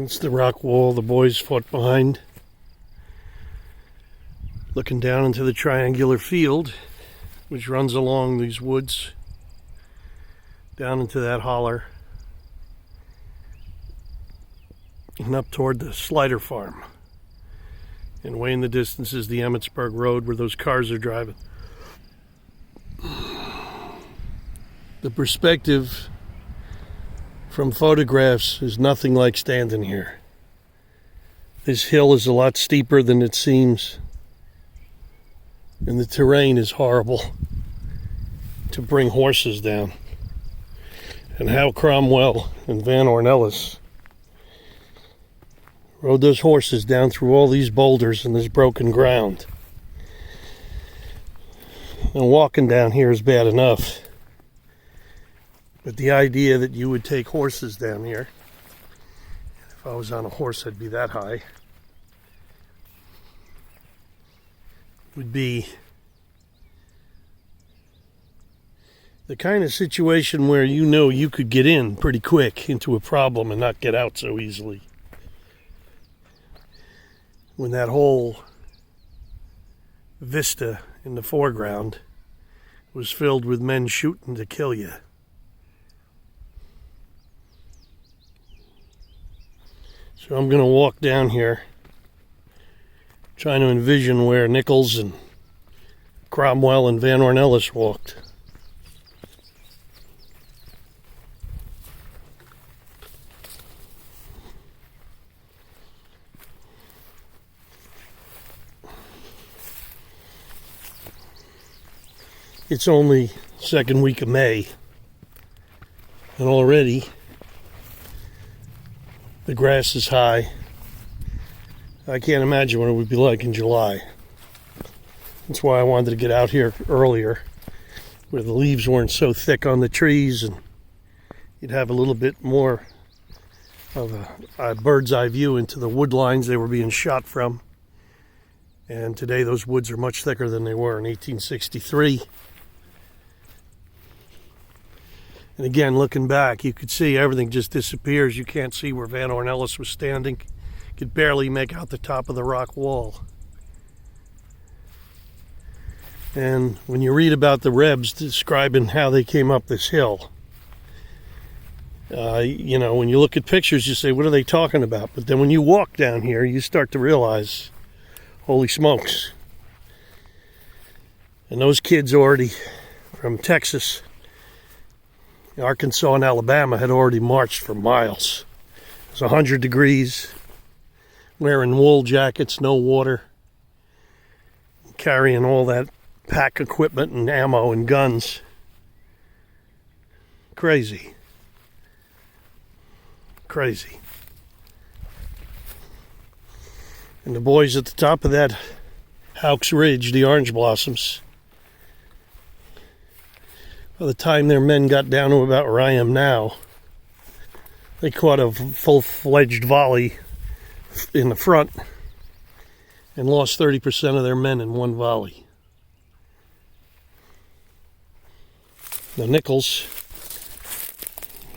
It's the rock wall the boys fought behind. Looking down into the triangular field, which runs along these woods, down into that holler, and up toward the Slider Farm. And way in the distance is the Emmitsburg Road where those cars are driving. The perspective from photographs is nothing like standing here. This hill is a lot steeper than it seems, and the terrain is horrible to bring horses down. And how Cromwell and Van Ornelas rode those horses down through all these boulders and this broken ground. And walking down here is bad enough. But the idea that you would take horses down here, if I was on a horse I'd be that high, would be the kind of situation where you know you could get in pretty quick into a problem and not get out so easily. When that whole vista in the foreground was filled with men shooting to kill you. So I'm going to walk down here, trying to envision where Nichols and Cromwell and Van Ornelas walked. It's only second week of May, and already the grass is high. I can't imagine what it would be like in July. That's why I wanted to get out here earlier, where the leaves weren't so thick on the trees, and you'd have a little bit more of a bird's eye view into the wood lines they were being shot from. And today those woods are much thicker than they were in 1863. And again, looking back, you could see everything just disappears. You can't see where Van Ornelas was standing. You could barely make out the top of the rock wall. And when you read about the Rebs describing how they came up this hill, when you look at pictures, you say, what are they talking about? But then when you walk down here, you start to realize, holy smokes. And those kids already from Texas, Arkansas and Alabama had already marched for miles. It was 100 degrees, wearing wool jackets, no water, carrying all that pack equipment and ammo and guns. Crazy. Crazy. And the boys at the top of that Houck's Ridge, the orange blossoms, by the time their men got down to about where I am now, they caught a full-fledged volley in the front and lost 30% of their men in one volley. Now Nichols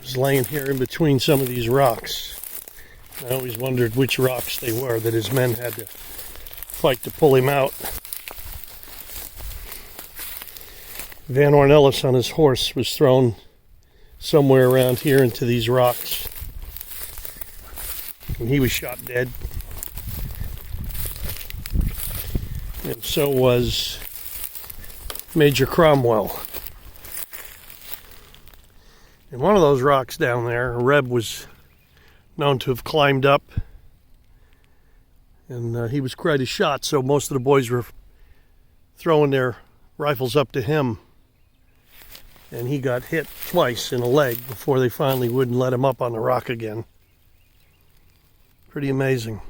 was laying here in between some of these rocks. I always wondered which rocks they were that his men had to fight to pull him out. Van Ornelas on his horse was thrown somewhere around here into these rocks, and he was shot dead. And so was Major Cromwell. And one of those rocks down there, a Reb was known to have climbed up, and he was quite a shot, so most of the boys were throwing their rifles up to him. And he got hit twice in the leg before they finally wouldn't let him up on the rock again. Pretty amazing.